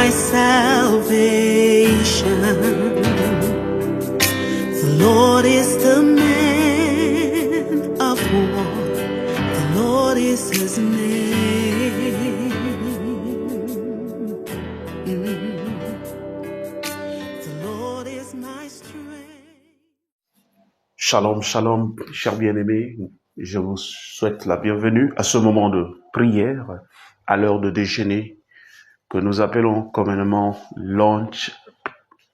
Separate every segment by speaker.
Speaker 1: my salvation. The Lord is the man of war. The Lord is his name. The Lord is my strength.
Speaker 2: Shalom, shalom, chers bien-aimés. Je vous souhaite la bienvenue à ce moment de prière, à l'heure de déjeuner, que nous appelons communément Lunch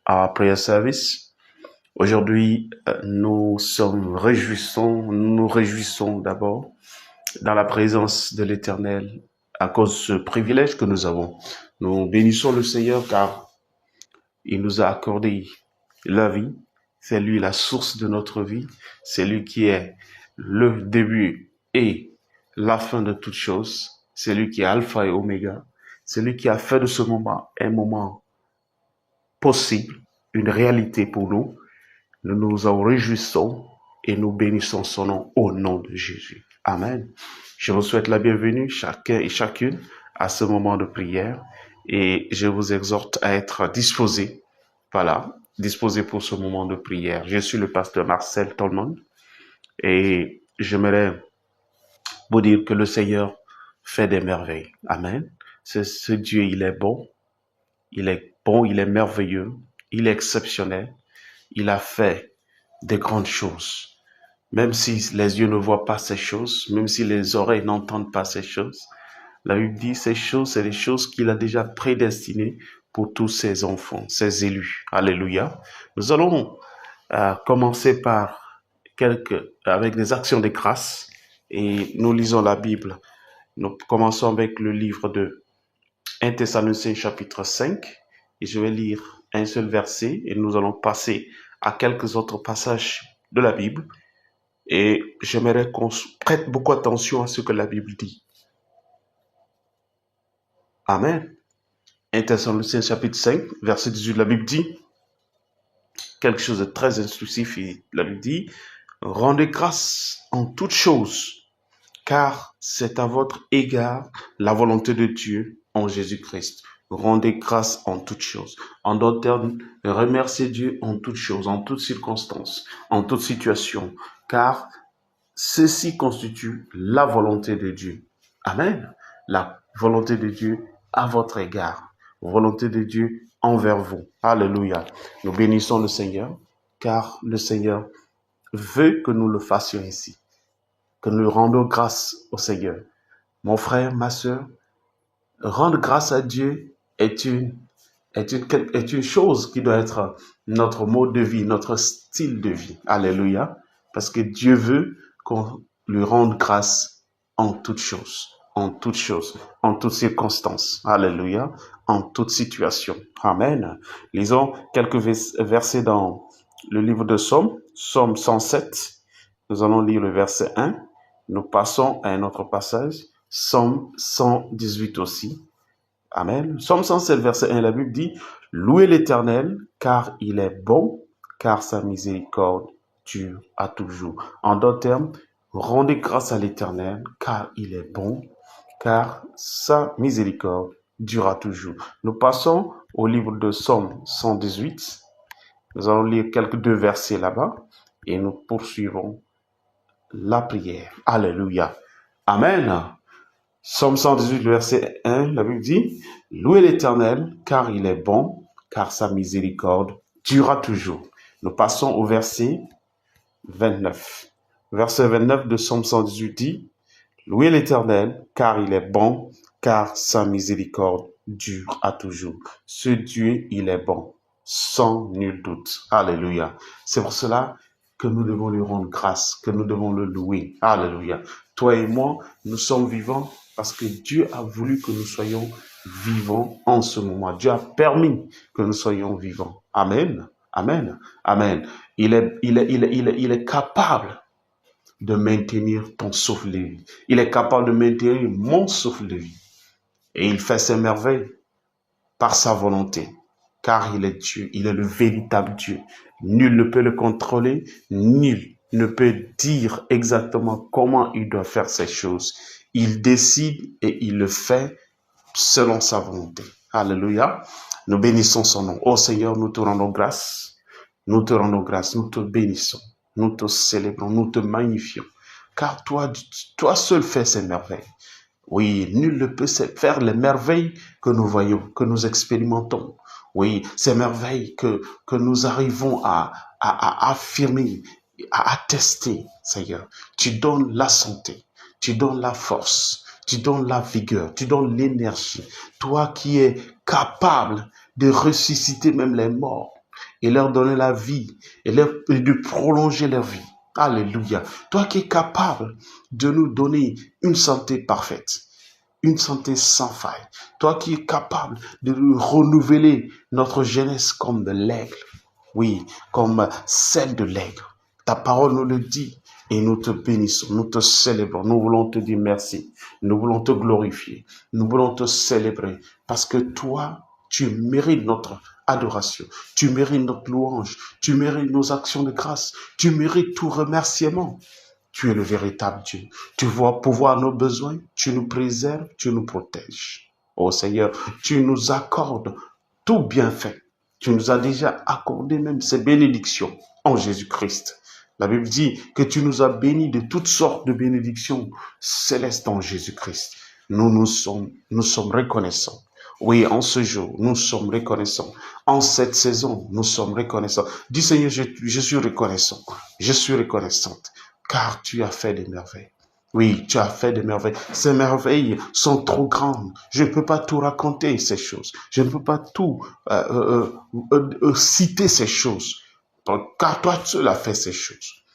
Speaker 2: Prayer Service. Aujourd'hui, nous nous réjouissons d'abord dans la présence de l'Éternel à cause de ce privilège que nous avons. Nous bénissons le Seigneur car il nous a accordé la vie. C'est lui la source de notre vie. C'est lui qui est le début et la fin de toutes choses. C'est lui qui est alpha et oméga. C'est lui qui a fait de ce moment un moment possible, une réalité pour nous. Nous nous en réjouissons et nous bénissons son nom au nom de Jésus. Amen. Je vous souhaite la bienvenue, chacun et chacune, à ce moment de prière et je vous exhorte à être disposés. Voilà, disposés pour ce moment de prière. Je suis le pasteur Marcel Tolman et j'aimerais vous dire que le Seigneur fait des merveilles. Amen. Ce Dieu, il est bon, il est merveilleux, il est exceptionnel. Il a fait des grandes choses. Même si les yeux ne voient pas ces choses, même si les oreilles n'entendent pas ces choses, la Bible dit ces choses, c'est les choses qu'il a déjà prédestinées pour tous ses enfants, ses élus. Alléluia. Nous allons commencer avec des actions de grâce et nous lisons la Bible. Nous commençons avec le livre de 1 Thessaloniciens chapitre 5 et je vais lire un seul verset et nous allons passer à quelques autres passages de la Bible et j'aimerais qu'on prête beaucoup attention à ce que la Bible dit. Amen. 1 Thessaloniciens chapitre 5, verset 18, la Bible dit quelque chose de très instructif. Et la Bible dit « Rendez grâce en toutes choses, car c'est à votre égard la volonté de Dieu en Jésus-Christ. » Rendez grâce en toutes choses. En d'autres termes, remerciez Dieu en toutes choses, en toutes circonstances, en toutes situations, car ceci constitue la volonté de Dieu. Amen. La volonté de Dieu à votre égard. Volonté de Dieu envers vous. Alléluia. Nous bénissons le Seigneur, car le Seigneur veut que nous le fassions ici. Que nous rendons grâce au Seigneur. Mon frère, ma sœur, rendre grâce à Dieu est une chose qui doit être notre mode de vie, notre style de vie. Alléluia. Parce que Dieu veut qu'on lui rende grâce en toutes choses, en toutes circonstances. Alléluia. En toutes situations. Amen. Lisons quelques versets dans le livre de Psaume 107. Nous allons lire le verset 1. Nous passons à un autre passage. Psaume 118 aussi. Amen. Psaume 107, verset 1, la Bible dit « Louez l'Éternel, car il est bon, car sa miséricorde dure à toujours. » En d'autres termes, rendez grâce à l'Éternel, car il est bon, car sa miséricorde dure à toujours. Nous passons au livre de Psaume 118. Nous allons lire quelques deux versets là-bas et nous poursuivons la prière. Alléluia. Amen. Psaume 118, verset 1, la Bible dit « Louez l'Éternel, car il est bon, car sa miséricorde durera toujours. » Nous passons au verset 29. Verset 29 de Psaume 118 dit « Louez l'Éternel, car il est bon, car sa miséricorde dure à toujours. » Ce Dieu, il est bon, sans nul doute. Alléluia. C'est pour cela que nous devons lui rendre grâce, que nous devons le louer. Alléluia. Toi et moi, nous sommes vivants parce que Dieu a voulu que nous soyons vivants en ce moment. Dieu a permis que nous soyons vivants. Amen. Amen. Amen. Il est capable de maintenir ton souffle de vie. Il est capable de maintenir mon souffle de vie. Et il fait ses merveilles par sa volonté. Car il est Dieu. Il est le véritable Dieu. Nul ne peut le contrôler. Nul ne peut dire exactement comment il doit faire ces choses. Il décide et il le fait selon sa volonté. Alléluia. Nous bénissons son nom. Oh Seigneur, nous te rendons grâce. Nous te rendons grâce. Nous te bénissons. Nous te célébrons. Nous te magnifions. Car toi seul fais ces merveilles. Oui, nul ne peut faire les merveilles que nous voyons, que nous expérimentons. Oui, ces merveilles que nous arrivons à affirmer, à attester, Seigneur. Tu donnes la santé, tu donnes la force, tu donnes la vigueur, tu donnes l'énergie. Toi qui es capable de ressusciter même les morts et leur donner la vie et de prolonger leur vie. Alléluia. Toi qui es capable de nous donner une santé parfaite, une santé sans faille. Toi qui es capable de renouveler notre jeunesse comme de l'aigle. Oui, comme celle de l'aigle. Ta parole nous le dit et nous te bénissons, nous te célébrons. Nous voulons te dire merci. Nous voulons te glorifier. Nous voulons te célébrer parce que toi, tu mérites notre adoration. Tu mérites notre louange. Tu mérites nos actions de grâce. Tu mérites tout remerciement. Tu es le véritable Dieu. Tu vois pouvoir nos besoins. Tu nous préserves. Tu nous protèges. Oh Seigneur, tu nous accordes tout bienfait. Tu nous as déjà accordé même ces bénédictions en Jésus-Christ. La Bible dit que tu nous as bénis de toutes sortes de bénédictions célestes en Jésus-Christ. Nous sommes reconnaissants. Oui, en ce jour, nous sommes reconnaissants. En cette saison, nous sommes reconnaissants. Dis Seigneur, je suis reconnaissant. Je suis reconnaissante, car tu as fait des merveilles. Oui, tu as fait des merveilles. Ces merveilles sont trop grandes. Je ne peux pas tout raconter ces choses. Je ne peux pas tout citer ces choses. Car toi seul as fait ces choses.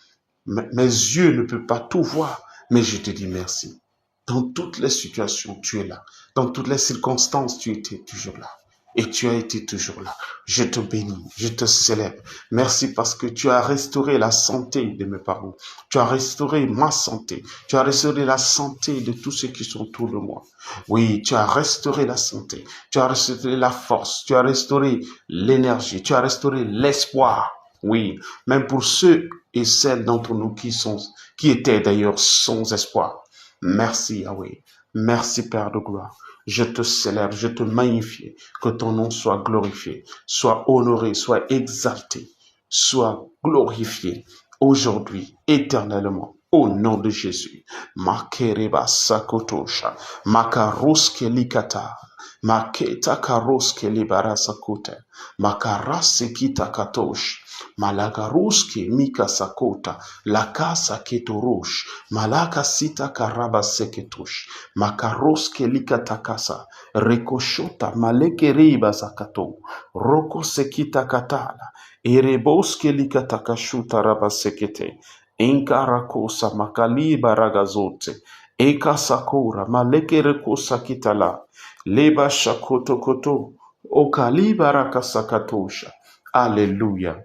Speaker 2: Mes yeux ne peuvent pas tout voir, mais je te dis merci. Dans toutes les situations, tu es là. Dans toutes les circonstances, tu étais toujours là. Et tu as été toujours là. Je te bénis, je te célèbre. Merci parce que tu as restauré la santé de mes parents. Tu as restauré ma santé. Tu as restauré la santé de tous ceux qui sont autour de moi. Oui, tu as restauré la santé. Tu as restauré la force. Tu as restauré l'énergie. Tu as restauré l'espoir. Oui, même pour ceux et celles d'entre nous qui étaient d'ailleurs sans espoir. Merci Yahweh. Merci Père de gloire. Je te célèbre, je te magnifie, que ton nom soit glorifié, soit honoré, soit exalté, soit glorifié aujourd'hui, éternellement, au nom de Jésus. Makereba sakotosha, makaroske likata, maketa karoske libara sakote, makarase kita katosh, malagaruske mika sakota, lakasa ketorosh, malaka sita karaba seketosh, makaroske likatakasa, rekoshota maleke riba zakato, roko sekita katala, ereboske likatakashuta raba sekete, enkarakosa makaliba ragazote, eka sakura maleke rekosa kitala, leba shakoto koto, okaliba rakasakatosha. Alléluia.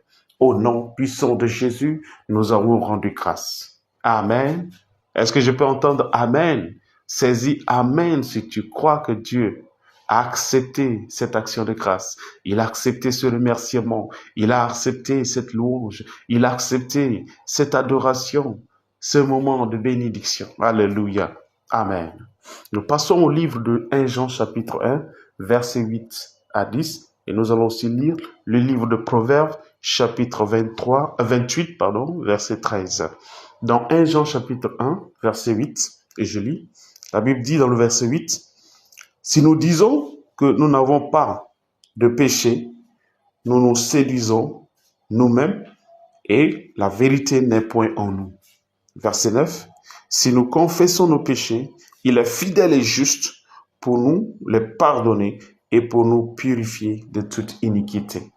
Speaker 2: Au nom puissant de Jésus, nous avons rendu grâce. Amen. Est-ce que je peux entendre Amen? Saisis Amen si tu crois que Dieu a accepté cette action de grâce. Il a accepté ce remerciement. Il a accepté cette louange. Il a accepté cette adoration, ce moment de bénédiction. Alléluia. Amen. Nous passons au livre de 1 Jean chapitre 1, versets 8 à 10. Et nous allons aussi lire le livre de Proverbes, chapitre 28, verset 13. Dans 1 Jean chapitre 1, verset 8, et je lis, la Bible dit dans le verset 8, « Si nous disons que nous n'avons pas de péché, nous nous séduisons nous-mêmes et la vérité n'est point en nous. » Verset 9, « Si nous confessons nos péchés, il est fidèle et juste pour nous les pardonner et pour nous purifier de toute iniquité. »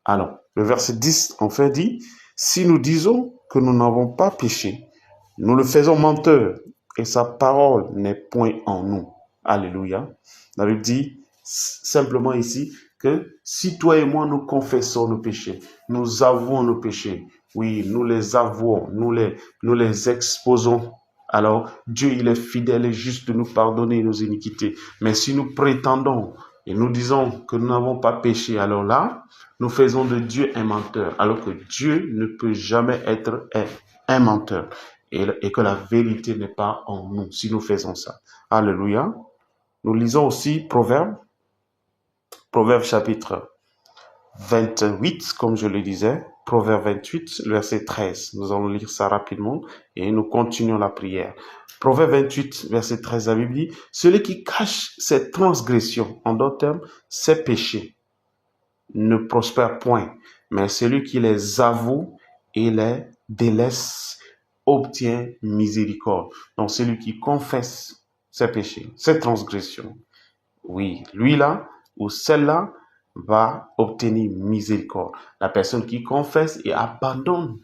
Speaker 2: Alors, le verset 10, enfin dit, « Si nous disons que nous n'avons pas péché, nous le faisons menteur et sa parole n'est point en nous. » Alléluia. La Bible dit simplement ici que si toi et moi nous confessons nos péchés, nous avouons nos péchés, oui, nous les avouons, nous les exposons, alors Dieu il est fidèle et juste de nous pardonner nos iniquités. Mais si nous prétendons et nous disons que nous n'avons pas péché, alors là, nous faisons de Dieu un menteur, alors que Dieu ne peut jamais être un menteur et que la vérité n'est pas en nous si nous faisons ça. Alléluia. Nous lisons aussi Proverbes, Proverbe chapitre 28, comme je le disais, Proverbe 28, verset 13. Nous allons lire ça rapidement et nous continuons la prière. Proverbe 28, verset 13, la Bible dit, « Celui qui cache ses transgressions, en d'autres termes, ses péchés, ne prospère point, mais celui qui les avoue et les délaisse obtient miséricorde. » Donc, celui qui confesse ses péchés, ses transgressions, oui, lui-là ou celle-là va obtenir miséricorde. La personne qui confesse et abandonne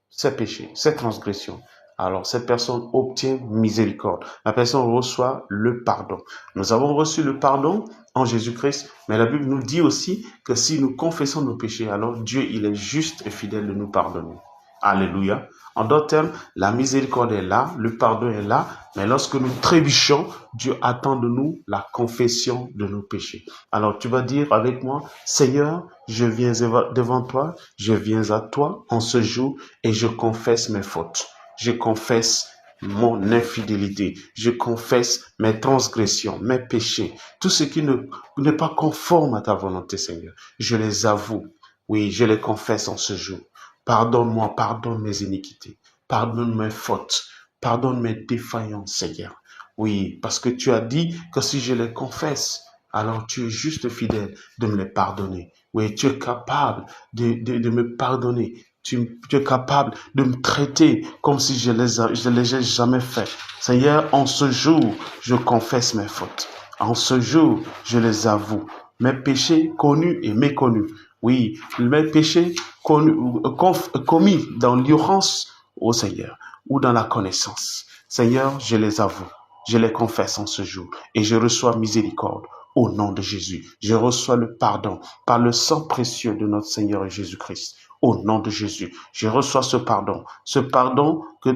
Speaker 2: ses péchés, ses transgressions, alors cette personne obtient miséricorde. La personne reçoit le pardon. Nous avons reçu le pardon en Jésus-Christ, mais la Bible nous dit aussi que si nous confessons nos péchés, alors Dieu, il est juste et fidèle de nous pardonner. Alléluia. En d'autres termes, la miséricorde est là, le pardon est là, mais lorsque nous trébuchons, Dieu attend de nous la confession de nos péchés. Alors tu vas dire avec moi, Seigneur, je viens devant toi, je viens à toi en ce jour et je confesse mes fautes. Je confesse mon infidélité. Je confesse mes transgressions, mes péchés, tout ce qui n'est pas conforme à ta volonté, Seigneur. Je les avoue. Oui, je les confesse en ce jour. Pardonne-moi, pardonne mes iniquités, pardonne mes fautes, pardonne mes défaillances, Seigneur. Oui, parce que tu as dit que si je les confesse, alors tu es juste fidèle de me les pardonner. Oui, tu es capable de me pardonner. Tu es capable de me traiter comme si je les ai jamais fait. Seigneur, en ce jour, je confesse mes fautes. En ce jour, je les avoue. Mes péchés connus et méconnus. Oui, mes péchés commis dans l'ignorance au Seigneur ou dans la connaissance. Seigneur, je les avoue, je les confesse en ce jour et je reçois miséricorde au nom de Jésus. Je reçois le pardon par le sang précieux de notre Seigneur Jésus-Christ. Au nom de Jésus, je reçois ce pardon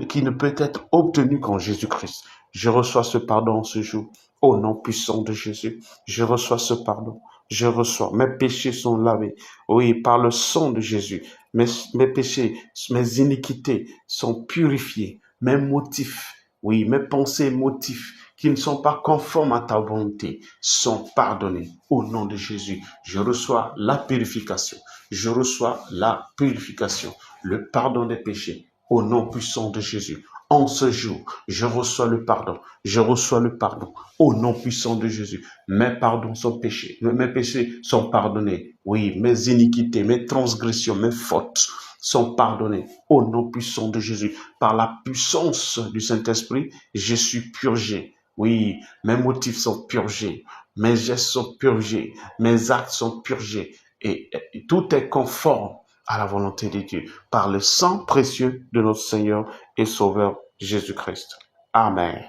Speaker 2: qui ne peut être obtenu qu'en Jésus-Christ. Je reçois ce pardon en ce jour. Au nom puissant de Jésus, je reçois ce pardon. Je reçois. Mes péchés sont lavés. Oui, par le sang de Jésus. Mes péchés, mes iniquités sont purifiés. Mes motifs, oui, mes pensées et motifs qui ne sont pas conformes à ta volonté sont pardonnés. Au nom de Jésus, je reçois la purification. Je reçois la purification, le pardon des péchés. Au nom puissant de Jésus. En ce jour, je reçois le pardon. Je reçois le pardon. Au nom puissant de Jésus. Mes pardons sont péchés. Mes péchés sont pardonnés. Oui, mes iniquités, mes transgressions, mes fautes sont pardonnées. Au nom puissant de Jésus. Par la puissance du Saint-Esprit, je suis purgé. Oui, mes motifs sont purgés. Mes gestes sont purgés. Mes actes sont purgés. Et tout est conforme à la volonté de Dieu, par le sang précieux de notre Seigneur et Sauveur Jésus-Christ. Amen.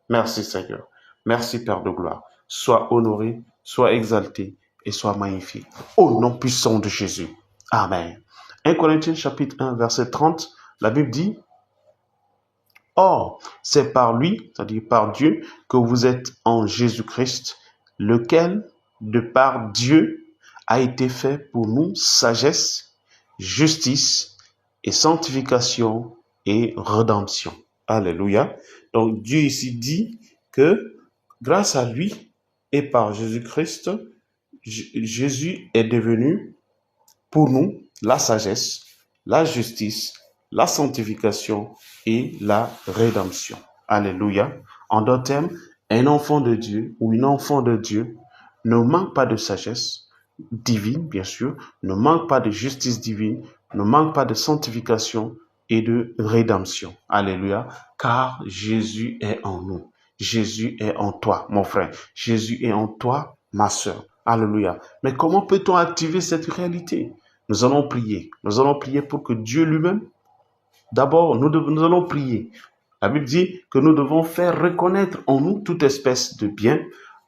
Speaker 2: Merci Seigneur. Merci Père de gloire. Sois honoré, sois exalté et sois magnifié. Au nom puissant de Jésus. Amen. 1 Corinthiens chapitre 1, verset 30, la Bible dit, « Or, c'est par lui, c'est-à-dire par Dieu, que vous êtes en Jésus-Christ, lequel, de par Dieu, a été fait pour nous sagesse, justice et sanctification et rédemption. » Alléluia. Donc Dieu ici dit que grâce à lui et par Jésus-Christ, Jésus est devenu pour nous la sagesse, la justice, la sanctification et la rédemption. Alléluia. En d'autres termes, un enfant de Dieu ou une enfant de Dieu ne manque pas de sagesse divine, bien sûr, ne manque pas de justice divine, ne manque pas de sanctification et de rédemption. Alléluia. Car Jésus est en nous. Jésus est en toi, mon frère. Jésus est en toi, ma sœur. Alléluia. Mais comment peut-on activer cette réalité? Nous allons prier. Nous allons prier pour que Dieu lui-même, d'abord, nous allons prier. La Bible dit que nous devons faire reconnaître en nous toute espèce de bien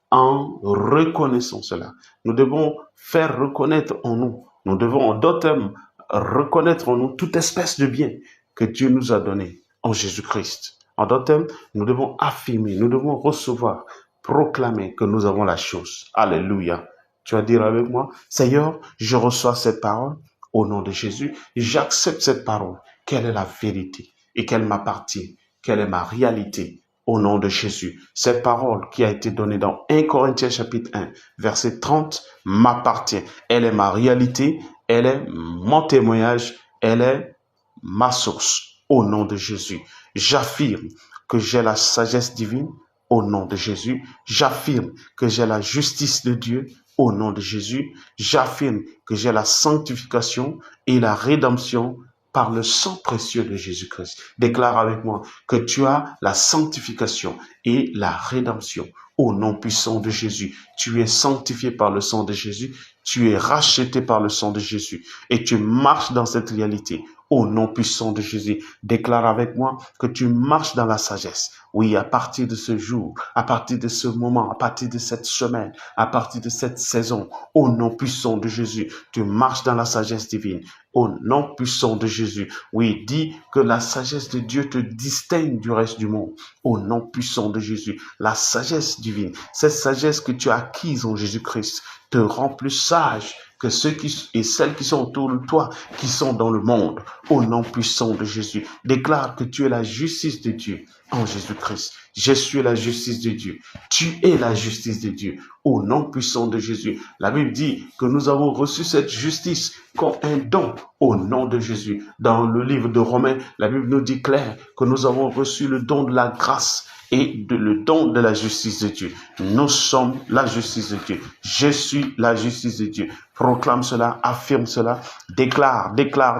Speaker 2: en reconnaissant cela. Nous devons faire reconnaître en nous. Nous devons, en d'autres termes, reconnaître en nous toute espèce de bien que Dieu nous a donné en Jésus-Christ. En d'autres termes, nous devons affirmer, nous devons recevoir, proclamer que nous avons la chose. Alléluia. Tu vas dire avec moi, Seigneur, je reçois cette parole au nom de Jésus. J'accepte cette parole. Quelle est la vérité et qu'elle m'appartient? Quelle est ma réalité au nom de Jésus. Cette parole qui a été donnée dans 1 Corinthiens chapitre 1, verset 30, m'appartient. Elle est ma réalité, elle est mon témoignage, elle est ma source. Au nom de Jésus, j'affirme que j'ai la sagesse divine. Au nom de Jésus, j'affirme que j'ai la justice de Dieu. Au nom de Jésus, j'affirme que j'ai la sanctification et la rédemption par le sang précieux de Jésus-Christ. Déclare avec moi que tu as la sanctification et la rédemption. Au nom puissant de Jésus, tu es sanctifié par le sang de Jésus, tu es racheté par le sang de Jésus et tu marches dans cette réalité. Au nom puissant de Jésus, déclare avec moi que tu marches dans la sagesse. Oui, à partir de ce jour, à partir de ce moment, à partir de cette semaine, à partir de cette saison, au nom puissant de Jésus, tu marches dans la sagesse divine. Au nom puissant de Jésus, oui, dis que la sagesse de Dieu te distingue du reste du monde. Au nom puissant de Jésus, la sagesse divine, cette sagesse que tu as acquise en Jésus-Christ, te rend plus sage que ceux et celles qui sont autour de toi, qui sont dans le monde. Au nom puissant de Jésus, déclare que tu es la justice de Dieu en Jésus-Christ. Je suis la justice de Dieu. Tu es la justice de Dieu. Au nom puissant de Jésus. La Bible dit que nous avons reçu cette justice comme un don au nom de Jésus. Dans le livre de Romains, la Bible nous dit clair que nous avons reçu le don de la grâce et le don de la justice de Dieu. Nous sommes la justice de Dieu. Je suis la justice de Dieu. Proclame cela, affirme cela, déclare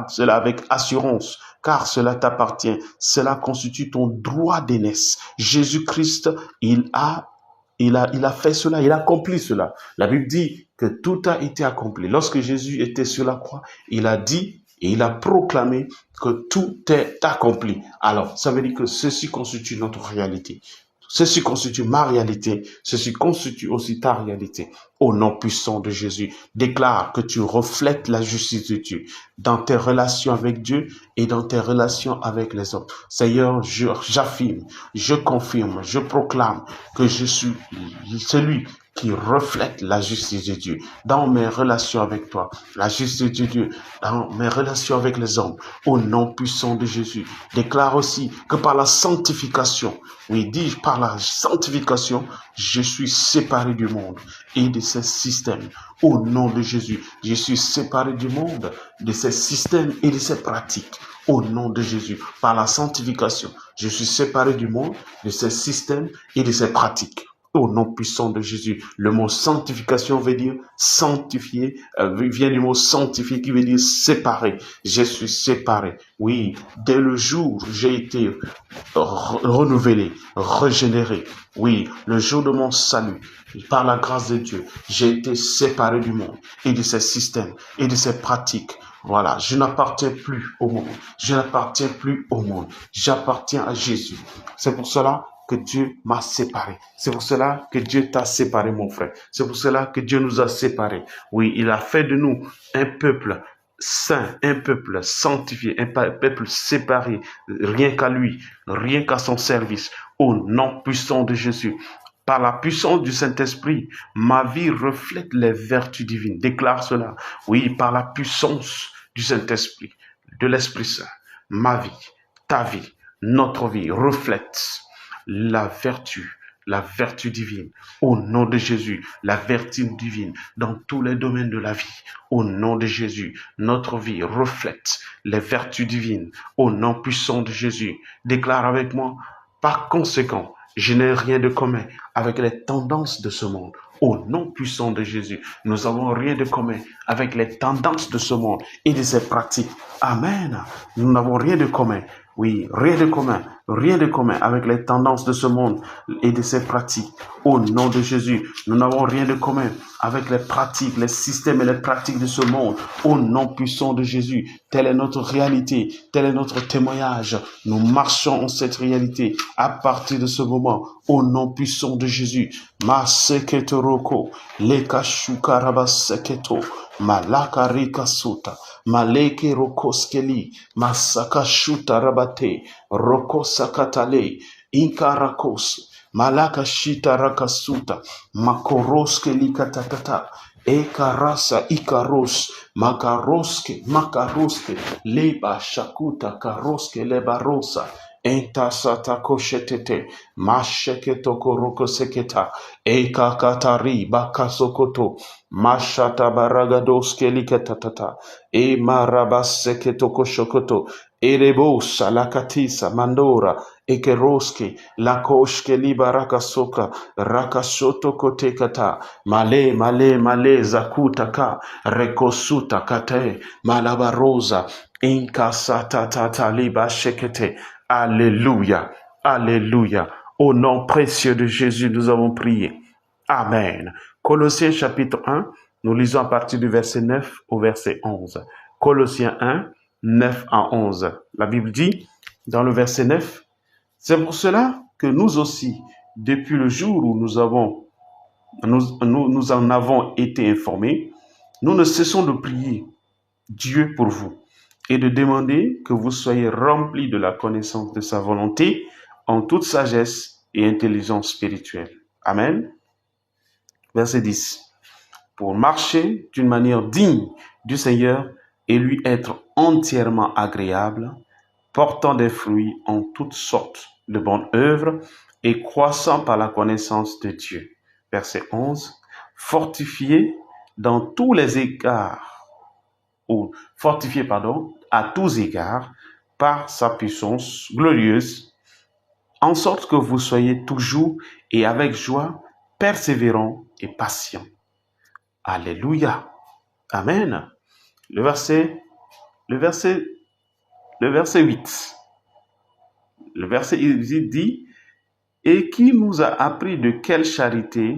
Speaker 2: cela avec assurance, car cela t'appartient. Cela constitue ton droit d'aînesse. Jésus-Christ, il a fait cela, il a accompli cela. La Bible dit que tout a été accompli. Lorsque Jésus était sur la croix, il a dit et il a proclamé que tout est accompli. Alors, ça veut dire que ceci constitue notre réalité. Ceci constitue ma réalité. Ceci constitue aussi ta réalité. Au nom puissant de Jésus, déclare que tu reflètes la justice de Dieu dans tes relations avec Dieu et dans tes relations avec les autres. Seigneur, j'affirme, je confirme, je proclame que je suis celui qui reflète la justice de Dieu dans mes relations avec toi, la justice de Dieu dans mes relations avec les hommes. Au nom puissant de Jésus, déclare aussi que par la sanctification, oui, dis par la sanctification, je suis séparé du monde et de ces systèmes. Au nom de Jésus, je suis séparé du monde, de ces systèmes et de ces pratiques. Au nom de Jésus, par la sanctification, je suis séparé du monde, de ces systèmes et de ces pratiques. Au nom puissant de Jésus, le mot sanctification veut dire sanctifier, vient du mot sanctifier qui veut dire séparer. Je suis séparé. Oui, dès le jour où j'ai été renouvelé, régénéré. Oui, le jour de mon salut, par la grâce de Dieu, j'ai été séparé du monde et de ses systèmes et de ses pratiques. Voilà, je n'appartiens plus au monde. Je n'appartiens plus au monde. J'appartiens à Jésus. C'est pour cela que Dieu m'a séparé. C'est pour cela que Dieu t'a séparé, mon frère. C'est pour cela que Dieu nous a séparés. Oui, il a fait de nous un peuple saint, un peuple sanctifié, un peuple séparé, rien qu'à lui, rien qu'à son service. Au nom puissant de Jésus. Par la puissance du Saint-Esprit, ma vie reflète les vertus divines. Déclare cela. Oui, par la puissance du Saint-Esprit, de l'Esprit Saint, ma vie, ta vie, notre vie reflète la vertu divine. Au nom de Jésus, la vertu divine dans tous les domaines de la vie. Au nom de Jésus, notre vie reflète les vertus divines. Au nom puissant de Jésus, déclare avec moi, par conséquent, je n'ai rien de commun avec les tendances de ce monde. Au nom puissant de Jésus, nous n'avons rien de commun avec les tendances de ce monde et de ses pratiques. Amen. Nous n'avons rien de commun. Oui, rien de commun avec les tendances de ce monde et de ses pratiques. Au nom de Jésus, nous n'avons rien de commun avec les pratiques, les systèmes et les pratiques de ce monde. Au nom puissant de Jésus, telle est notre réalité, tel est notre témoignage. Nous marchons en cette réalité à partir de ce moment. Au nom puissant de Jésus, Maseketoroko, Lekashukarabasketo, Malakarika Suta, Maleke Rokoskeli, Masakashuta Rabate, Rokosakatale, Inkarakos, Malakashita Rakasuta, Makoroske Likatatata, Ekarasa Ikaros, Makaroske, Leba Shakuta Karoske Lebarosa, Entasata koshetete. Masheketo koroko seketa. Ekakatari bakasokoto. Mashata baragados keliketatata. E marabaseketo koshokoto. Erebo salakatisa mandora. Ekeroske lakoshke libaraka soka rakashoto kotekata male zakutaka rekosuta kate malabarosa inkasata tata liba shekete. Alléluia, alléluia. Au nom précieux de Jésus, nous avons prié. Amen. Colossiens chapitre 1, nous lisons à partir du verset 9 au verset 11. Colossiens 1, 9 à 11. La Bible dit, dans le verset 9, c'est pour cela que nous aussi, depuis le jour où nous en avons été informés, nous ne cessons de prier Dieu pour vous et de demander que vous soyez remplis de la connaissance de sa volonté en toute sagesse et intelligence spirituelle. Amen. Verset 10. Pour marcher d'une manière digne du Seigneur et lui être entièrement agréable, portant des fruits en toutes sortes de bonnes œuvres et croissant par la connaissance de Dieu. Verset 11. Fortifié dans tous les égards, ou fortifié, à tous égards par sa puissance glorieuse, en sorte que vous soyez toujours et avec joie, persévérants et patients. Alléluia. Amen. Le verset 8. Le verset 8 dit, et qui nous a appris de quelle charité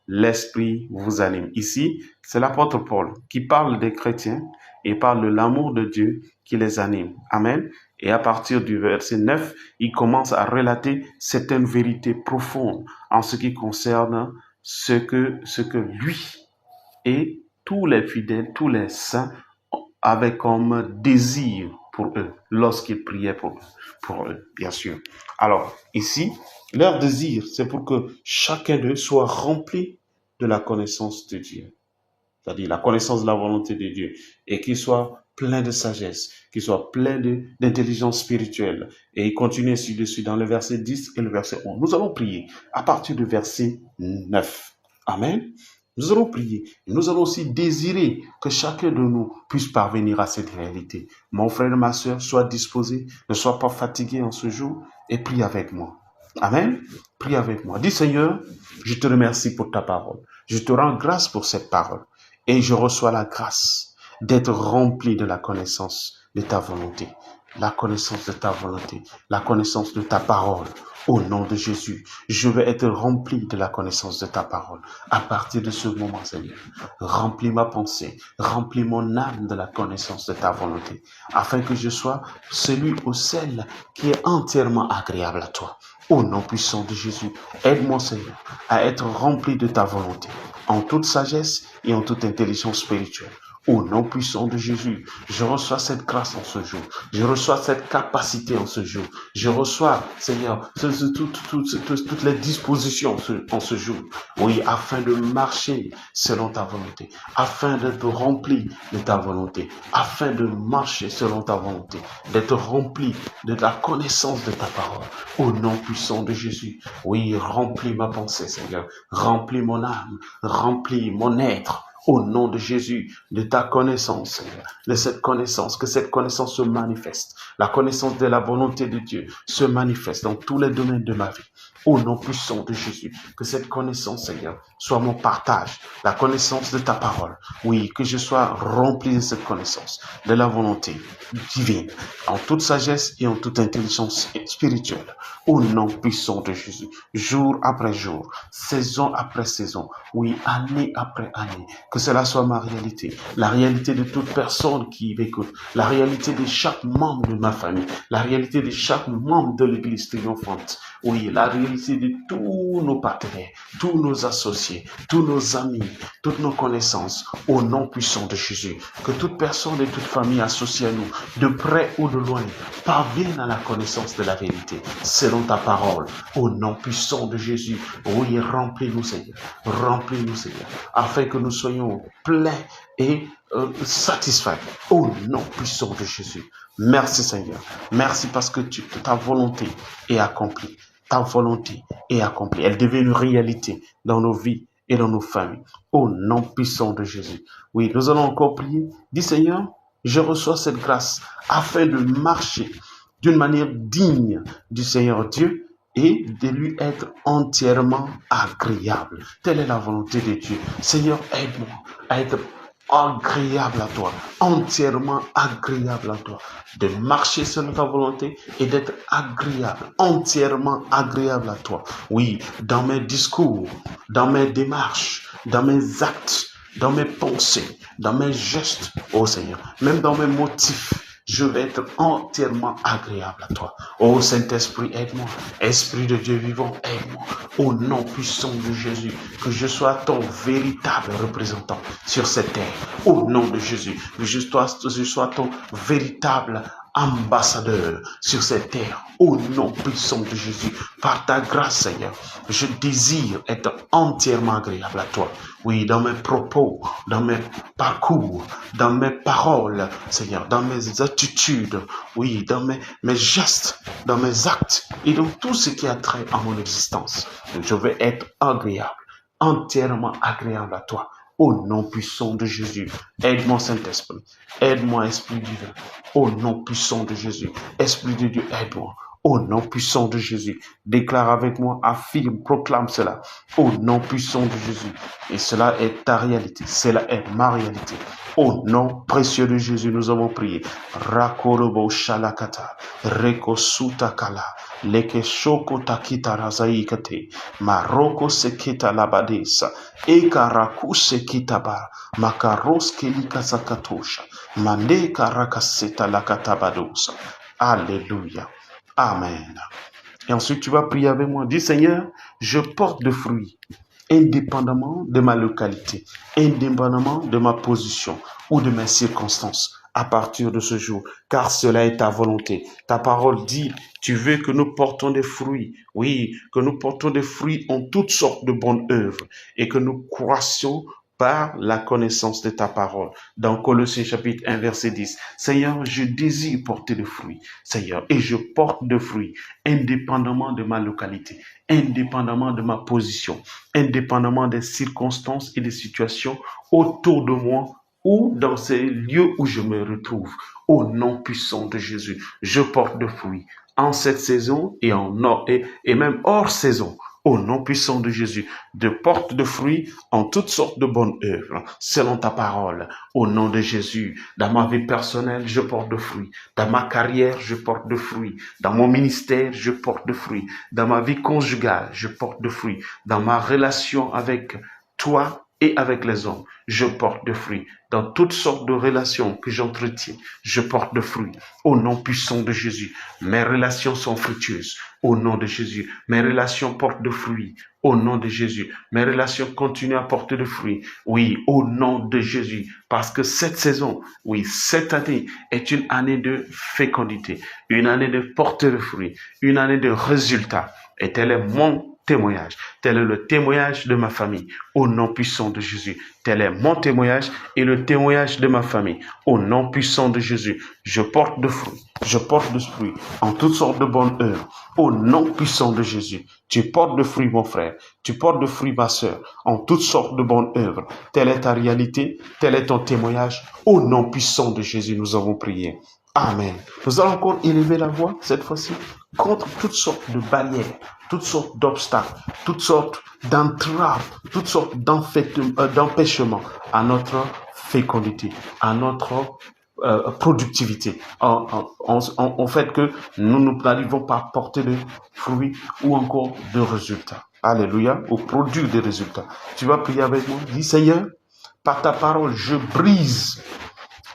Speaker 2: l'Esprit vous anime. Ici, c'est l'apôtre Paul qui parle des chrétiens et parle de l'amour de Dieu qui les anime. Amen. Et à partir du verset 9, il commence à relater certaines vérités profondes en ce qui concerne ce que lui et tous les fidèles, tous les saints avaient comme désir pour eux, lorsqu'ils priaient pour eux, bien sûr. Alors, ici, leur désir, c'est pour que chacun d'eux soit rempli de la connaissance de Dieu. C'est-à-dire la connaissance de la volonté de Dieu. Et qu'il soit plein de sagesse, qu'il soit plein d'intelligence spirituelle. Et il continue ainsi de suite dans le verset 10 et le verset 11. Nous allons prier à partir du verset 9. Amen. Nous allons prier. Nous allons aussi désirer que chacun de nous puisse parvenir à cette réalité. Mon frère et ma soeur, sois disposé, ne sois pas fatigué en ce jour et prie avec moi. Amen. Prie avec moi. Dis Seigneur, je te remercie pour ta parole. Je te rends grâce pour cette parole. Et je reçois la grâce d'être rempli de la connaissance de ta volonté. La connaissance de ta volonté. La connaissance de ta parole. Au nom de Jésus, je veux être rempli de la connaissance de ta parole. À partir de ce moment, Seigneur, remplis ma pensée, remplis mon âme de la connaissance de ta volonté, afin que je sois celui ou celle qui est entièrement agréable à toi. Au nom puissant de Jésus, aide-moi, Seigneur, à être rempli de ta volonté, en toute sagesse et en toute intelligence spirituelle. Au nom puissant de Jésus, je reçois cette grâce en ce jour. Je reçois cette capacité en ce jour. Je reçois, Seigneur, toutes les dispositions en ce jour. Oui, afin de marcher selon ta volonté. Afin d'être rempli de ta volonté. Afin de marcher selon ta volonté. D'être rempli de la connaissance de ta parole. Au nom puissant de Jésus. Oui, remplis ma pensée, Seigneur. Remplis mon âme. Remplis mon être. Au nom de Jésus, de ta connaissance, Seigneur, de cette connaissance, que cette connaissance se manifeste. La connaissance de la volonté de Dieu se manifeste dans tous les domaines de ma vie. Au nom puissant de Jésus, que cette connaissance, Seigneur, soit mon partage, la connaissance de ta parole. Oui, que je sois rempli de cette connaissance, de la volonté divine, en toute sagesse et en toute intelligence spirituelle. Au nom puissant de Jésus, jour après jour, saison après saison, oui, année après année, que cela soit ma réalité, la réalité de toute personne qui m'écoute, la réalité de chaque membre de ma famille, la réalité de chaque membre de l'Église triomphante, oui, la réalité de tous nos partenaires, tous nos associés, tous nos amis, toutes nos connaissances, au nom puissant de Jésus, que toute personne et toute famille associée à nous, de près ou de loin, parvienne à la connaissance de la vérité, selon ta parole, au nom puissant de Jésus. Oui, remplis-nous, Seigneur, afin que nous soyons pleins et satisfaite. Au nom puissant de Jésus. Merci Seigneur. Merci parce que ta volonté est accomplie. Ta volonté est accomplie. Elle devient une réalité dans nos vies et dans nos familles. Au nom puissant de Jésus. Oui, nous allons encore prier. Dis Seigneur, je reçois cette grâce afin de marcher d'une manière digne du Seigneur Dieu et de lui être entièrement agréable. Telle est la volonté de Dieu. Seigneur, aide-moi à être agréable à toi, entièrement agréable à toi, de marcher selon ta volonté et d'être agréable, entièrement agréable à toi. Oui, dans mes discours, dans mes démarches, dans mes actes, dans mes pensées, dans mes gestes, oh Seigneur, même dans mes motifs, je vais être entièrement agréable à toi. Oh Saint-Esprit, aide-moi. Esprit de Dieu vivant, aide-moi. Au nom puissant de Jésus, que je sois ton véritable représentant sur cette terre. Au nom de Jésus, que je sois ton véritable ambassadeur sur cette terre. Au nom puissant de Jésus, par ta grâce, Seigneur, je désire être entièrement agréable à toi. Oui, dans mes propos, dans mes parcours, dans mes paroles, Seigneur, dans mes attitudes, oui, dans mes gestes, dans mes actes et dans tout ce qui a trait à mon existence. Je vais être agréable, entièrement agréable à toi. Au nom puissant de Jésus, aide-moi Saint-Esprit, aide-moi Esprit divin. Au nom puissant de Jésus, Esprit de Dieu, aide-moi. Au nom puissant de Jésus, déclare avec moi, affirme, proclame cela. Au nom puissant de Jésus. Et cela est ta réalité, cela est ma réalité. Au nom précieux de Jésus, nous avons prié. Rakorobo shalakata, rekosuta kala, leke shoko takita razaikate, maroko sekita labadesa, ekaraku sekita ba, makaros kelika sakatosha, mande karakaseta lakatabadosa. Alléluia. Amen. Et ensuite, tu vas prier avec moi. Dis, Seigneur, je porte de fruits, indépendamment de ma localité, indépendamment de ma position ou de mes circonstances, à partir de ce jour, car cela est ta volonté. Ta parole dit, tu veux que nous portons des fruits. Oui, que nous portons des fruits en toutes sortes de bonnes œuvres et que nous croissions par la connaissance de ta parole. Dans Colossiens chapitre 1 verset 10, Seigneur, je désire porter de fruits, Seigneur, et je porte de fruits, indépendamment de ma localité, indépendamment de ma position, indépendamment des circonstances et des situations autour de moi ou dans ces lieux où je me retrouve. Au nom puissant de Jésus, je porte de fruits en cette saison et et même hors saison. Au nom puissant de Jésus, de porte de fruits en toutes sortes de bonnes œuvres, selon ta parole. Au nom de Jésus, dans ma vie personnelle, je porte de fruits. Dans ma carrière, je porte de fruits. Dans mon ministère, je porte de fruits. Dans ma vie conjugale, je porte de fruits. Dans ma relation avec toi et avec les hommes, je porte de fruits. Dans toutes sortes de relations que j'entretiens, je porte de fruits. Au nom puissant de Jésus, mes relations sont fructueuses. Au nom de Jésus, mes relations portent de fruits. Au nom de Jésus, mes relations continuent à porter de fruits. Oui, au nom de Jésus, parce que cette saison, oui, cette année est une année de fécondité, une année de porter de fruits, une année de résultats. Et tel est mon témoignage. Tel est le témoignage de ma famille. Au nom puissant de Jésus. Tel est mon témoignage et le témoignage de ma famille. Au nom puissant de Jésus. Je porte de fruits. Je porte de fruits en toutes sortes de bonnes œuvres. Au nom puissant de Jésus. Tu portes de fruits, mon frère. Tu portes de fruits, ma sœur, en toutes sortes de bonnes œuvres. Telle est ta réalité. Tel est ton témoignage. Au nom puissant de Jésus, nous avons prié. Amen. Nous allons encore élever la voix, cette fois-ci, contre toutes sortes de barrières, toutes sortes d'obstacles, toutes sortes d'entraves, toutes sortes d'empêchements à notre fécondité, à notre productivité, en fait que nous n'arrivons pas à porter de fruits ou encore de résultats. Alléluia, ou produire des résultats. Tu vas prier avec moi, dis Seigneur, par ta parole, je brise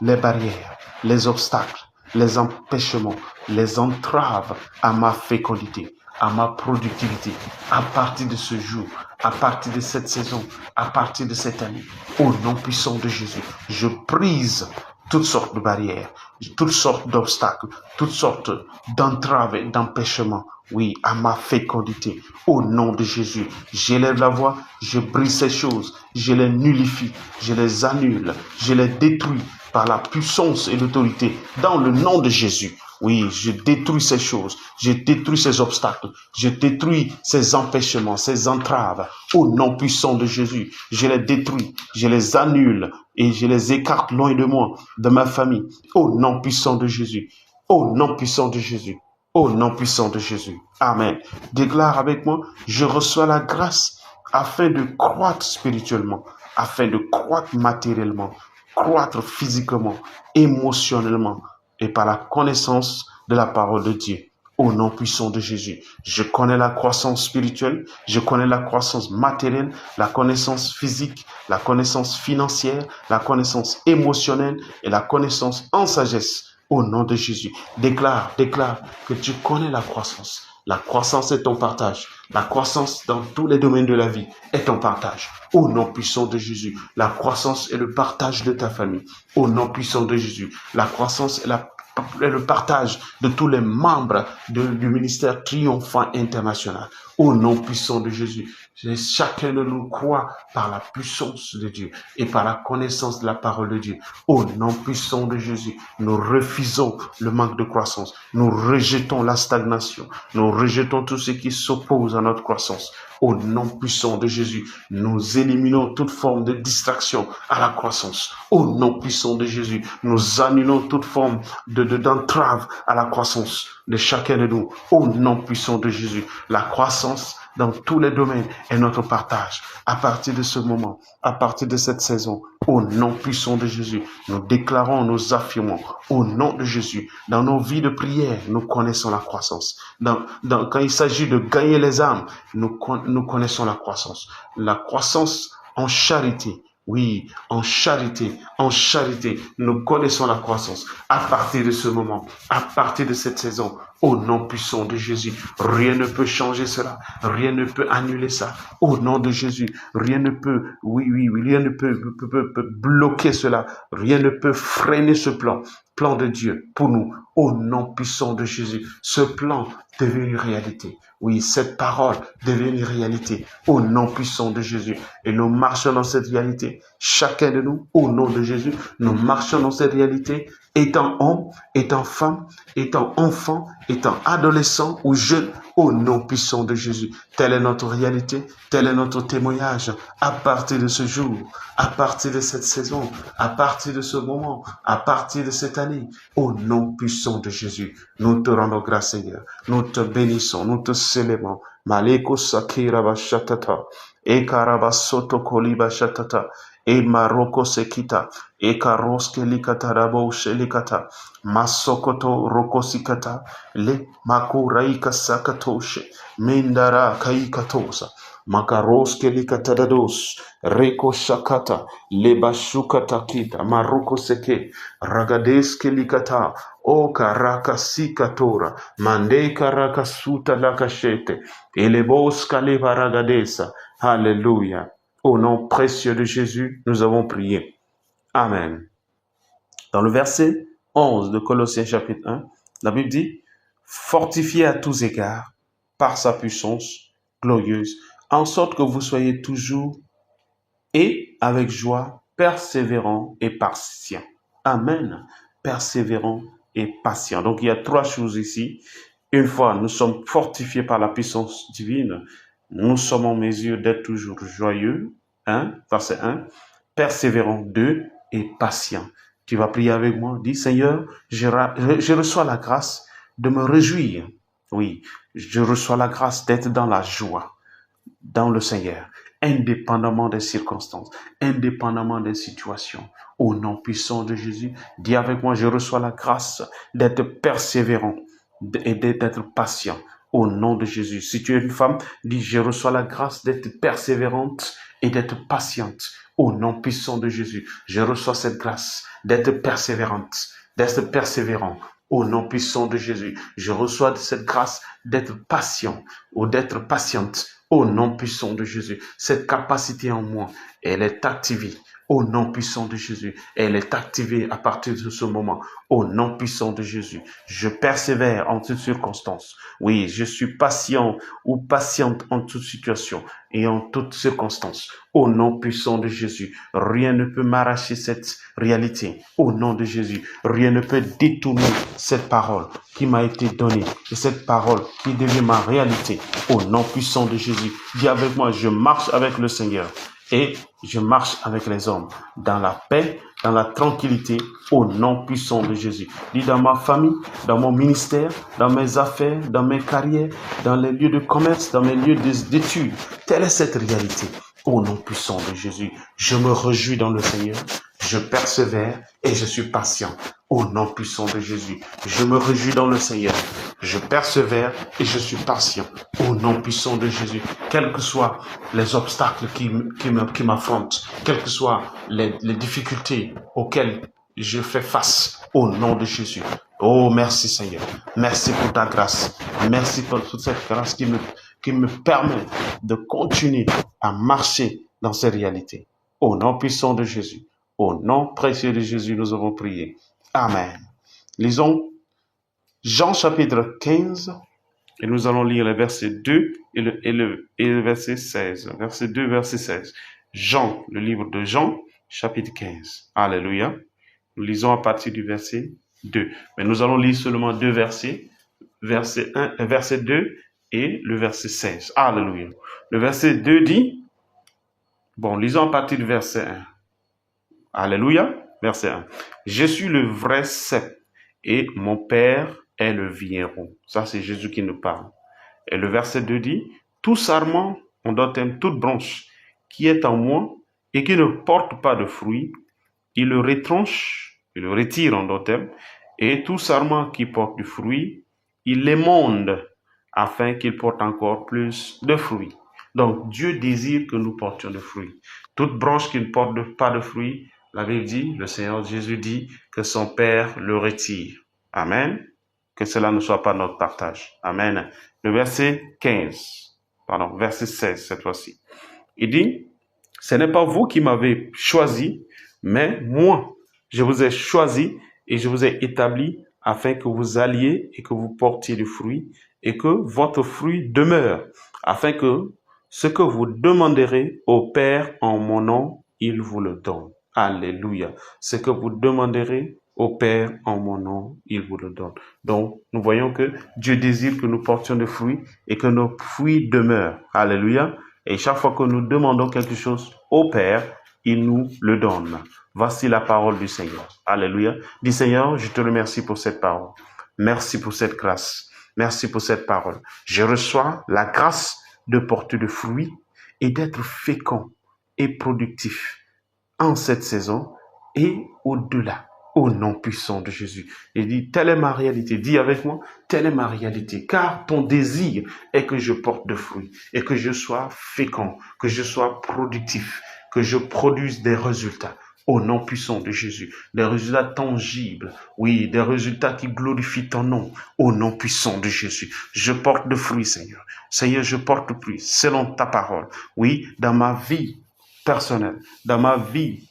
Speaker 2: les barrières, les obstacles, les empêchements, les entraves à ma fécondité, à ma productivité, à partir de ce jour, à partir de cette saison, à partir de cette année. Au nom puissant de Jésus, je brise toutes sortes de barrières, toutes sortes d'obstacles, toutes sortes d'entraves et d'empêchements, oui, à ma fécondité. Au nom de Jésus, j'élève la voix, je brise ces choses, je les nullifie, je les annule, je les détruis par la puissance et l'autorité, dans le nom de Jésus. Oui, je détruis ces choses, je détruis ces obstacles, je détruis ces empêchements, ces entraves. Au nom puissant de Jésus, je les détruis, je les annule et je les écarte loin de moi, de ma famille. Au nom puissant de Jésus, au nom puissant de Jésus, au nom puissant de Jésus. Amen. Déclare avec moi, je reçois la grâce afin de croître spirituellement, afin de croître matériellement, croître physiquement, émotionnellement et par la connaissance de la parole de Dieu. Au nom puissant de Jésus, je connais la croissance spirituelle, je connais la croissance matérielle, la connaissance physique, la connaissance financière, la connaissance émotionnelle et la connaissance en sagesse. Au nom de Jésus, déclare que tu connais la croissance. La croissance est ton partage. La croissance dans tous les domaines de la vie est ton partage. Au nom puissant de Jésus, la croissance est le partage de ta famille. Au nom puissant de Jésus, la croissance est le partage de tous les membres du ministère triomphant international. Au nom puissant de Jésus, chacun de nous croit par la puissance de Dieu et par la connaissance de la parole de Dieu. Au nom puissant de Jésus, nous refusons le manque de croissance. Nous rejetons la stagnation. Nous rejetons tout ce qui s'oppose à notre croissance. Au nom puissant de Jésus, nous éliminons toute forme de distraction à la croissance. Au nom puissant de Jésus, nous annulons toute forme d'entrave à la croissance de chacun de nous. Au nom puissant de Jésus, la croissance dans tous les domaines est notre partage. À partir de ce moment, à partir de cette saison, au nom puissant de Jésus, nous déclarons, nous affirmons, au nom de Jésus, dans nos vies de prière, nous connaissons la croissance. Quand il s'agit de gagner les âmes, nous connaissons la croissance. La croissance en charité. Oui, en charité, nous connaissons la croissance. À partir de ce moment, à partir de cette saison, au nom puissant de Jésus, rien ne peut changer cela, rien ne peut annuler ça. Au nom de Jésus, rien ne peut, rien ne peut bloquer cela, rien ne peut freiner ce plan de Dieu pour nous. Au nom puissant de Jésus, ce plan devient une réalité. Oui, cette parole devient une réalité au nom puissant de Jésus. Et nous marchons dans cette réalité. Chacun de nous, au nom de Jésus, nous marchons dans cette réalité, étant homme, étant femme, étant enfant, étant adolescent ou jeune, au nom puissant de Jésus. Telle est notre réalité, tel est notre témoignage à partir de ce jour, à partir de cette saison, à partir de ce moment, à partir de cette année, au nom puissant de Jésus. Nous te rendons grâce, Seigneur. Nous te bénissons, nous te célébrons. Maleko sakira bashatata, e karabasoto koliba shatata, e maroko sekita, e karoske likata rabo shelikata, masokoto rokosikata, le makuraika sakatoshe, mindara kaikatosa, makaroske likatadados, reko shakata, lebashukata kita, maroko seke, ragadeske likata, o karaka sikatora, mande karaka suta lakashete, eleboska lebaragadesa. Alléluia. Au nom précieux de Jésus, nous avons prié. Amen. Dans le verset 11 de Colossiens chapitre 1, la Bible dit, fortifiez à tous égards par sa puissance glorieuse, en sorte que vous soyez toujours et avec joie, persévérants et patients. Amen. Persévérants et patients. Donc il y a trois choses ici. Une fois, nous sommes fortifiés par la puissance divine, nous sommes en mesure d'être toujours joyeux. 1, verset 1. Persévérants. 2, et patients. Tu vas prier avec moi. Dis, Seigneur, je reçois la grâce de me réjouir. Oui, je reçois la grâce d'être dans la joie, dans le Seigneur, indépendamment des circonstances, indépendamment des situations. Au nom puissant de Jésus, dis avec moi, je reçois la grâce d'être persévérant et d'être patient. Au nom de Jésus. Si tu es une femme, dis, je reçois la grâce d'être persévérante et d'être patiente. Au nom puissant de Jésus, je reçois cette grâce d'être persévérante, d'être persévérant. Au nom puissant de Jésus, je reçois cette grâce d'être patient ou d'être patiente. Au nom puissant de Jésus, cette capacité en moi, elle est activée. Au nom puissant de Jésus. Elle est activée à partir de ce moment. Au nom puissant de Jésus. Je persévère en toutes circonstances. Oui, je suis patient ou patiente en toute situation et en toutes circonstances. Au nom puissant de Jésus. Rien ne peut m'arracher cette réalité. Au nom de Jésus. Rien ne peut détourner cette parole qui m'a été donnée et cette parole qui devient ma réalité. Au nom puissant de Jésus. Dis avec moi, je marche avec le Seigneur. Et je marche avec les hommes dans la paix, dans la tranquillité, au nom puissant de Jésus. Dis dans ma famille, dans mon ministère, dans mes affaires, dans mes carrières, dans les lieux de commerce, dans mes lieux d'études. Telle est cette réalité. Au nom puissant de Jésus, je me réjouis dans le Seigneur. Je persévère et je suis patient. Au nom puissant de Jésus, je me réjouis dans le Seigneur. Je persévère et je suis patient. Au nom puissant de Jésus, quels que soient les obstacles qui m'affrontent, quelles que soient les difficultés auxquelles je fais face, au nom de Jésus. Oh, merci Seigneur. Merci pour ta grâce. Merci pour toute cette grâce qui me permet de continuer à marcher dans ces réalités. Au nom puissant de Jésus. Au nom précieux de Jésus, nous avons prié. Amen. Lisons Jean chapitre 15 et nous allons lire les versets 2 et le verset 16. Verset 2, verset 16. Jean, le livre de Jean, chapitre 15. Alléluia. Nous lisons à partir du verset 2. Mais nous allons lire seulement deux versets. Verset 2 et le verset 16. Alléluia. Le verset 2 dit, lisons à partir du verset 1. Alléluia. Verset 1. Je suis le vrai cep et mon Père est le vigneron. Ça, c'est Jésus qui nous parle. Et le verset 2 dit, tout sarment, on doit aimer toute branche qui est en moi et qui ne porte pas de fruits, il le retranche, il le retire en d'autres termes, et tout sarment qui porte du fruit, il l'émonde afin qu'il porte encore plus de fruits. Donc, Dieu désire que nous portions de fruits. Toute branche qui ne porte pas de fruits, la Bible dit, le Seigneur Jésus dit que son Père le retire. Amen. Que cela ne soit pas notre partage. Amen. Le verset 16 cette fois-ci. Il dit, ce n'est pas vous qui m'avez choisi, mais moi, je vous ai choisi et je vous ai établi afin que vous alliez et que vous portiez du fruit et que votre fruit demeure, afin que ce que vous demanderez au Père en mon nom, il vous le donne. Alléluia. Ce que vous demanderez au Père en mon nom, il vous le donne. Donc, nous voyons que Dieu désire que nous portions des fruits et que nos fruits demeurent. Alléluia. Et chaque fois que nous demandons quelque chose au Père, il nous le donne. Voici la parole du Seigneur. Alléluia. Dis Seigneur, je te remercie pour cette parole. Merci pour cette grâce. Merci pour cette parole. Je reçois la grâce de porter de fruits et d'être fécond et productif en cette saison et au-delà, au nom puissant de Jésus. Il dit, telle est ma réalité. Dis avec moi, telle est ma réalité. Car ton désir est que je porte de fruits et que je sois fécond, que je sois productif, que je produise des résultats. Au nom puissant de Jésus, des résultats tangibles, oui, des résultats qui glorifient ton nom, au nom puissant de Jésus. Je porte de fruits, Seigneur. Seigneur, je porte de fruits selon ta parole. Oui, dans ma vie personnelle, dans ma vie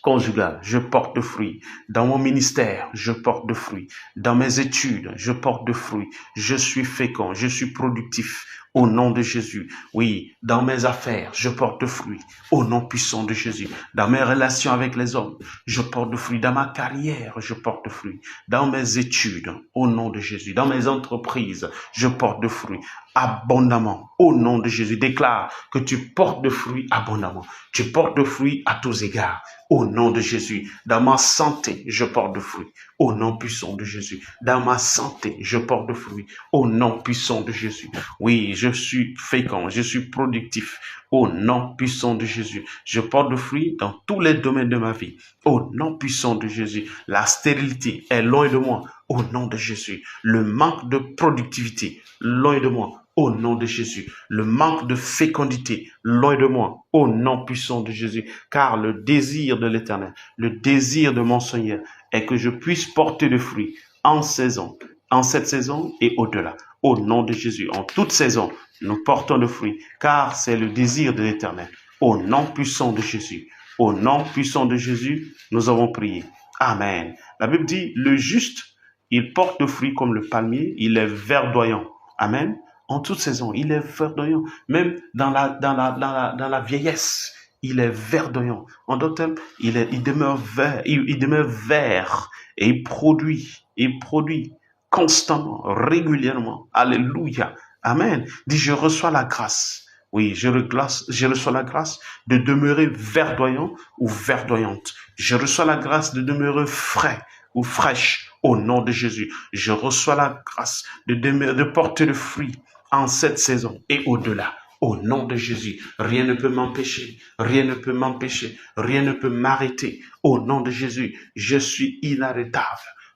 Speaker 2: conjugale, je porte de fruits. Dans mon ministère, je porte de fruits. Dans mes études, je porte de fruits. Je suis fécond, je suis productif. Au nom de Jésus. Oui, dans mes affaires, je porte de fruits. Au nom puissant de Jésus. Dans mes relations avec les hommes, je porte de fruits. Dans ma carrière, je porte de fruits. Dans mes études, au nom de Jésus. Dans mes entreprises, je porte de fruits abondamment. Au nom de Jésus. Déclare que tu portes de fruits abondamment. Tu portes de fruits à tous égards. Au nom de Jésus. Dans ma santé, je porte de fruits. Au nom puissant de Jésus. Dans ma santé, je porte de fruits. Au nom puissant de Jésus. Oui, je suis fécond, je suis productif. Au nom puissant de Jésus. Je porte de fruits dans tous les domaines de ma vie. Au nom puissant de Jésus. La stérilité est loin de moi. Au nom de Jésus. Le manque de productivité, loin de moi. Au nom de Jésus. Le manque de fécondité, loin de moi. Au nom puissant de Jésus. Car le désir de l'Éternel, le désir de mon Seigneur est que je puisse porter de fruits en saison, en cette saison et au-delà. Au nom de Jésus, en toute saison, nous portons de fruits, car c'est le désir de l'Éternel. Au nom puissant de Jésus, Au nom puissant de Jésus, nous avons prié. Amen. La Bible dit, le juste, il porte le fruit comme le palmier, il est verdoyant. Amen. En toute saison, il est verdoyant. Même dans la vieillesse, il est verdoyant. En d'autres termes, il demeure vert, il demeure vert et il produit constamment, régulièrement. Alléluia. Amen. Dis, je reçois la grâce. Oui, je reçois la grâce de demeurer verdoyant ou verdoyante. Je reçois la grâce de demeurer frais ou fraîche au nom de Jésus. Je reçois la grâce de porter le fruit en cette saison et au-delà. Au nom de Jésus, rien ne peut m'empêcher, rien ne peut m'empêcher, rien ne peut m'arrêter. Au nom de Jésus, je suis inarrêtable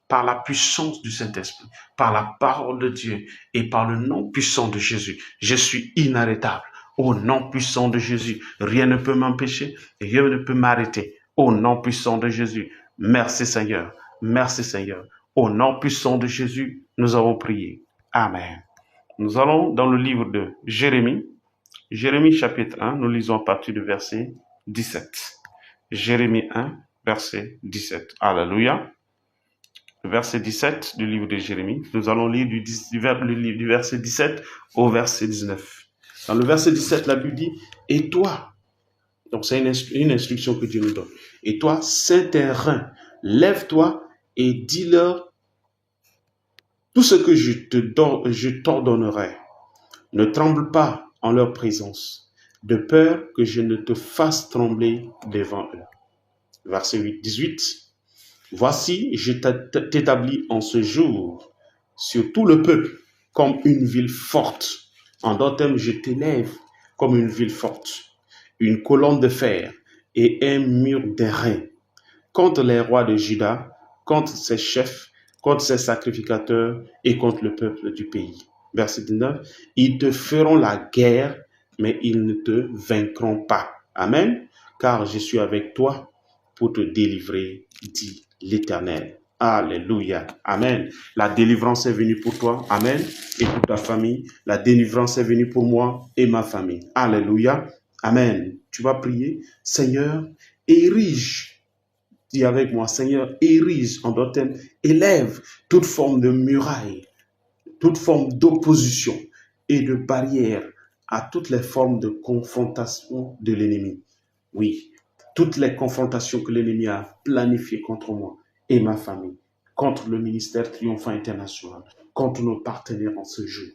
Speaker 2: par la puissance du Saint-Esprit, par la parole de Dieu et par le nom puissant de Jésus. Je suis inarrêtable. Au nom puissant de Jésus, rien ne peut m'empêcher, rien ne peut m'arrêter. Au nom puissant de Jésus, merci Seigneur, merci Seigneur. Au nom puissant de Jésus, nous avons prié. Amen. Nous allons dans le livre de Jérémie. Jérémie chapitre 1, nous lisons à partir du verset 17. Jérémie 1, verset 17. Alléluia. Le verset 17 du livre de Jérémie. Nous allons lire du verset 17 au verset 19. Dans le verset 17, la Bible dit, « Et toi » donc c'est une instruction que Dieu nous donne. « Et toi, Saint-Terrain, lève-toi et dis-leur tout ce que je t'ordonnerai. Ne tremble pas en leur présence, de peur que je ne te fasse trembler devant eux. » Verset 18. « Voici, je t'établis en ce jour sur tout le peuple comme une ville forte. » En d'autres termes, je t'élève comme une ville forte, une colonne de fer et un mur d'airain contre les rois de Juda, contre ses chefs, contre ses sacrificateurs et contre le peuple du pays. Verset 19. Ils te feront la guerre, mais ils ne te vaincront pas. Amen. Car je suis avec toi pour te délivrer, dit l'Éternel. Alléluia. Amen. La délivrance est venue pour toi. Amen. Et pour ta famille. La délivrance est venue pour moi et ma famille. Alléluia. Amen. Tu vas prier. Seigneur, érige. Dis avec moi, Seigneur, érige, en d'autres termes, élève toute forme de muraille, toute forme d'opposition et de barrière à toutes les formes de confrontation de l'ennemi. Oui, toutes les confrontations que l'ennemi a planifiées contre moi et ma famille, contre le ministère Triomphant International, contre nos partenaires en ce jour,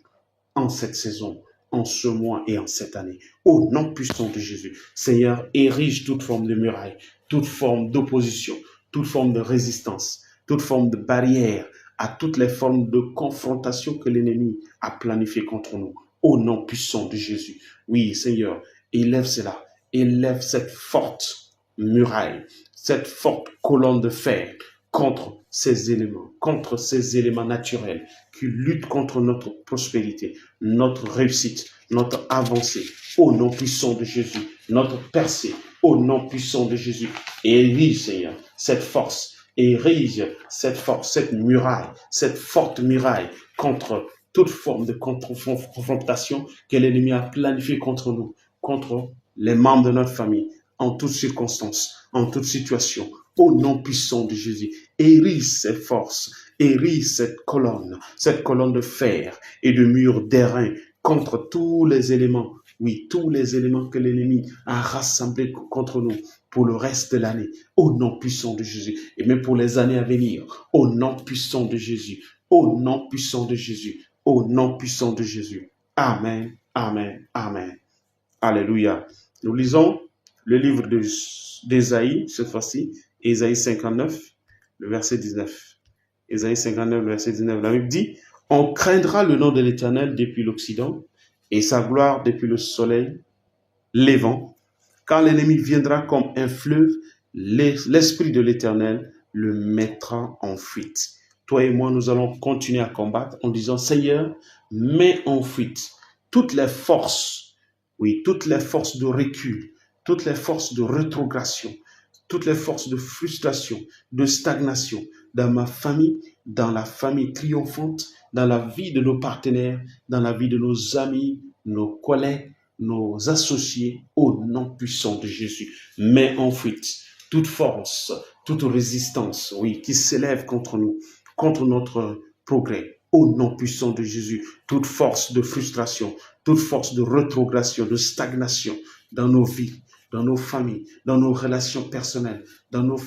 Speaker 2: en cette saison, en ce mois et en cette année. Au nom puissant de Jésus, Seigneur, érige toute forme de muraille, toute forme d'opposition, toute forme de résistance, toute forme de barrière à toutes les formes de confrontation que l'ennemi a planifiées contre nous. Au nom puissant de Jésus. Oui, Seigneur, élève cela, élève cette forte muraille, cette forte colonne de fer contre ces éléments naturels qui luttent contre notre prospérité, notre réussite, notre avancée. Au nom puissant de Jésus, notre percée, au nom puissant de Jésus. Érige, Seigneur, cette force, érige cette force, cette muraille, cette forte muraille contre toute forme de confrontation que l'ennemi a planifiée contre nous, contre les membres de notre famille, en toutes circonstances, en toute situation. Au nom puissant de Jésus, érige cette force, érige cette colonne de fer et de mur d'airain contre tous les éléments, oui, tous les éléments que l'ennemi a rassemblés contre nous pour le reste de l'année. Au nom puissant de Jésus et même pour les années à venir. Au nom puissant de Jésus, au nom puissant de Jésus, au nom puissant de Jésus. Amen, amen, amen. Alléluia. Nous lisons le livre d'Ésaïe, cette fois-ci, Ésaïe 59, le verset 19. Ésaïe 59, le verset 19. La Bible dit, « On craindra le nom de l'Éternel depuis l'Occident et sa gloire depuis le soleil levant, car l'ennemi viendra comme un fleuve, l'Esprit de l'Éternel le mettra en fuite. » Toi et moi, nous allons continuer à combattre en disant, « Seigneur, mets en fuite toutes les forces, oui, toutes les forces de recul, toutes les forces de rétrogradation, toutes les forces de frustration, de stagnation dans ma famille, dans la famille triomphante, dans la vie de nos partenaires, dans la vie de nos amis, nos collègues, nos associés au nom puissant de Jésus. Mets en fuite toute force, toute résistance, oui, qui s'élève contre nous, contre notre progrès. Au nom puissant de Jésus, toute force de frustration, toute force de rétrogradation, de stagnation dans nos vies, dans nos familles, dans nos relations personnelles, dans nos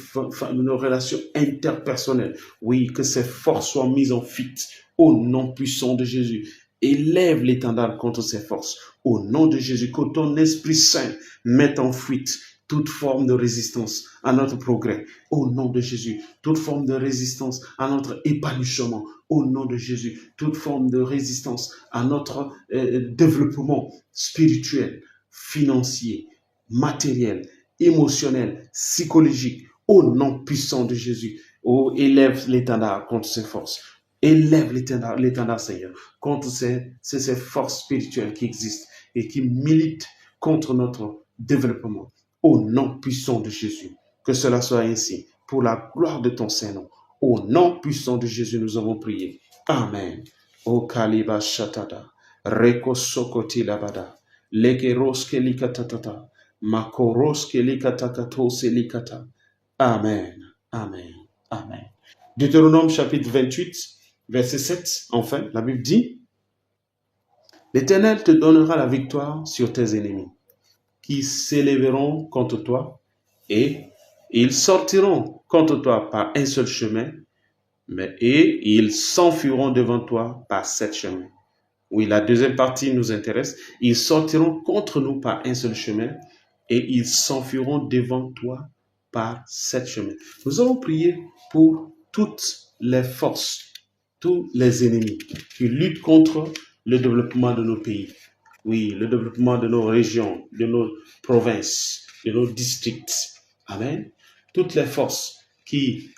Speaker 2: relations interpersonnelles. Oui, que ces forces soient mises en fuite au nom puissant de Jésus. Élève l'étendard contre ces forces. Au nom de Jésus, que ton Esprit Saint mette en fuite toute forme de résistance à notre progrès. Au nom de Jésus, toute forme de résistance à notre épanouissement. Au nom de Jésus, toute forme de résistance à notre développement spirituel, financier, matériel, émotionnel, psychologique. Au nom puissant de Jésus, oh, élève l'étendard contre ces forces. Élève l'étendard, Seigneur, contre ces forces spirituelles qui existent et qui militent contre notre développement. Au nom puissant de Jésus, que cela soit ainsi, pour la gloire de ton Saint-Nom. Au nom puissant de Jésus, nous avons prié. Amen. O Kaliba Shatada, Reko Sokoti Labada, Lekeros Kelikatatata, Makoros Kelikatakato Selikata. Amen. Amen. Amen. Deutéronome chapitre 28, verset 7, enfin, la Bible dit, l'Éternel te donnera la victoire sur tes ennemis, qui s'élèveront contre toi, et ils sortiront contre toi par un seul chemin, et ils s'enfuiront devant toi par 7 chemins. Oui, la deuxième partie nous intéresse. Ils sortiront contre nous par un seul chemin, et ils s'enfuiront devant toi par 7 chemins. Nous allons prier pour toutes les forces, tous les ennemis qui luttent contre le développement de nos pays. Oui, le développement de nos régions, de nos provinces, de nos districts. Amen. Toutes les forces qui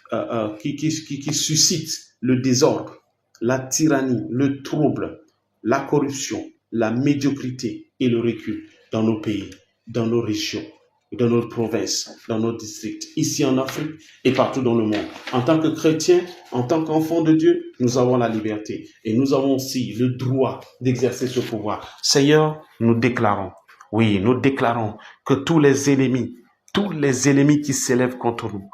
Speaker 2: suscitent le désordre, la tyrannie, le trouble, la corruption, la médiocrité et le recul dans nos pays, dans nos régions, dans nos provinces, dans nos districts, ici en Afrique et partout dans le monde. En tant que chrétiens, en tant qu'enfants de Dieu, nous avons la liberté et nous avons aussi le droit d'exercer ce pouvoir. Seigneur, nous déclarons, oui, nous déclarons que tous les ennemis qui s'élèvent contre nous,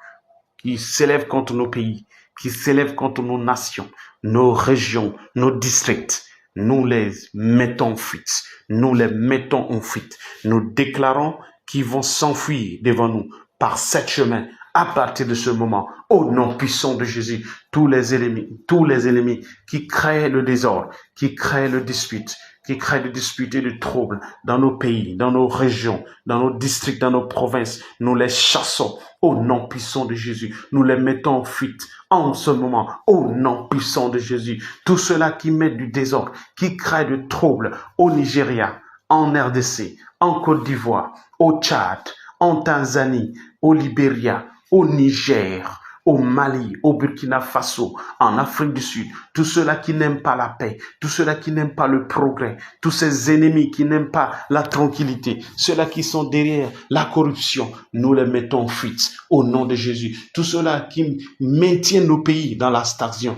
Speaker 2: qui s'élèvent contre nos pays, qui s'élèvent contre nos nations, nos régions, nos districts, nous les mettons en fuite. Nous les mettons en fuite. Nous déclarons qu'ils vont s'enfuir devant nous par 7 chemins. À partir de ce moment, au nom puissant de Jésus, tous les ennemis qui créent le désordre, qui créent le dispute, qui créent des disputes et des troubles dans nos pays, dans nos régions, dans nos districts, dans nos provinces, nous les chassons au nom puissant de Jésus. Nous les mettons en fuite en ce moment, au nom puissant de Jésus. Tout cela qui met du désordre, qui crée du trouble au Nigeria, en RDC, en Côte d'Ivoire, au Tchad, en Tanzanie, au Libéria, au Niger, au Mali, au Burkina Faso, en Afrique du Sud, tous ceux-là qui n'aiment pas la paix, tous ceux-là qui n'aiment pas le progrès, tous ces ennemis qui n'aiment pas la tranquillité, ceux-là qui sont derrière la corruption, nous les mettons en fuite au nom de Jésus. Tous ceux-là qui maintiennent nos pays dans la stagnation,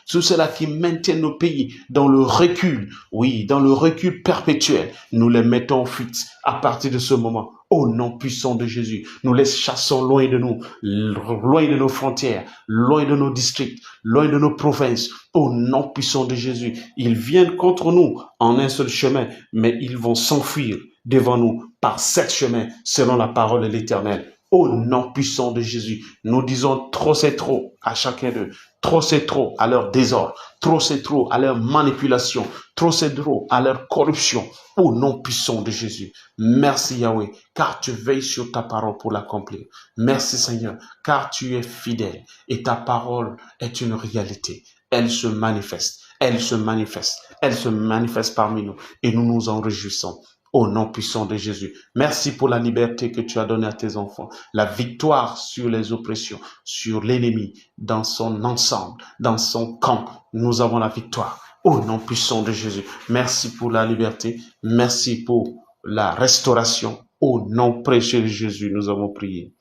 Speaker 2: tous ceux-là qui maintiennent nos pays dans le recul, oui, dans le recul perpétuel, nous les mettons en fuite à partir de ce moment. Au nom puissant de Jésus, nous les chassons loin de nous, loin de nos frontières, loin de nos districts, loin de nos provinces. Au nom puissant de Jésus, ils viennent contre nous en un seul chemin, mais ils vont s'enfuir devant nous par 7 chemins, selon la parole de l'Éternel. Au nom puissant de Jésus, nous disons trop c'est trop à chacun d'eux. Trop c'est trop à leur désordre. Trop c'est trop à leur manipulation. Trop c'est trop à leur corruption. Au nom puissant de Jésus. Merci Yahweh, car tu veilles sur ta parole pour l'accomplir. Merci Seigneur, car tu es fidèle et ta parole est une réalité. Elle se manifeste, elle se manifeste, elle se manifeste parmi nous et nous nous en réjouissons. Au nom puissant de Jésus. Merci pour la liberté que tu as donnée à tes enfants. La victoire sur les oppressions, sur l'ennemi, dans son ensemble, dans son camp. Nous avons la victoire. Au nom puissant de Jésus. Merci pour la liberté. Merci pour la restauration. Au nom précieux de Jésus, nous avons prié.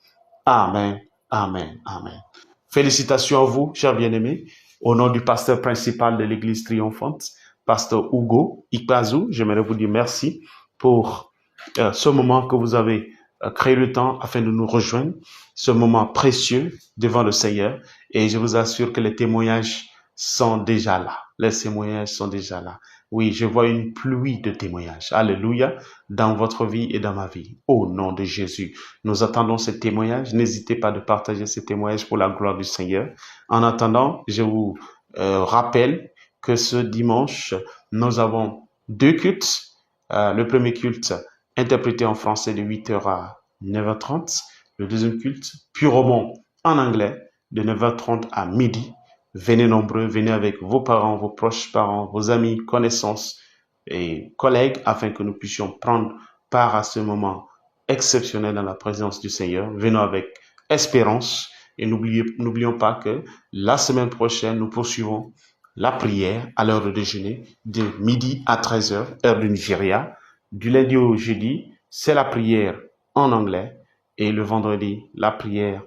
Speaker 2: Amen. Amen. Amen. Félicitations à vous, chers bien-aimés, au nom du pasteur principal de l'Église triomphante, Pasteur Hugo Ikpazou. J'aimerais vous dire merci pour ce moment que vous avez créé le temps afin de nous rejoindre, ce moment précieux devant le Seigneur. Et je vous assure que les témoignages sont déjà là. Les témoignages sont déjà là. Oui, je vois une pluie de témoignages. Alléluia, dans votre vie et dans ma vie. Au nom de Jésus, nous attendons ces témoignages. N'hésitez pas de partager ces témoignages pour la gloire du Seigneur. En attendant, je vous rappelle que ce dimanche, nous avons 2 cultes. Le premier culte interprété en français de 8h à 9h30. Le deuxième culte, purement en anglais, de 9h30 à midi. Venez nombreux, venez avec vos parents, vos proches parents, vos amis, connaissances et collègues afin que nous puissions prendre part à ce moment exceptionnel dans la présence du Seigneur. Venons avec espérance et n'oublions pas que la semaine prochaine, nous poursuivons la prière à l'heure de déjeuner de midi à 13h, heure du Nigeria. Du lundi au jeudi, c'est la prière en anglais et le vendredi, la prière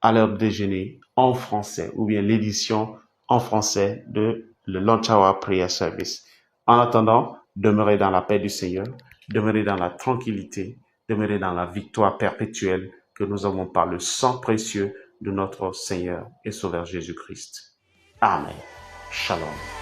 Speaker 2: à l'heure de déjeuner en français ou bien l'édition en français de le Lunch Hour Prayer Service. En attendant, demeurez dans la paix du Seigneur, demeurez dans la tranquillité, demeurez dans la victoire perpétuelle que nous avons par le sang précieux de notre Seigneur et Sauveur Jésus-Christ. Amen. Shalom.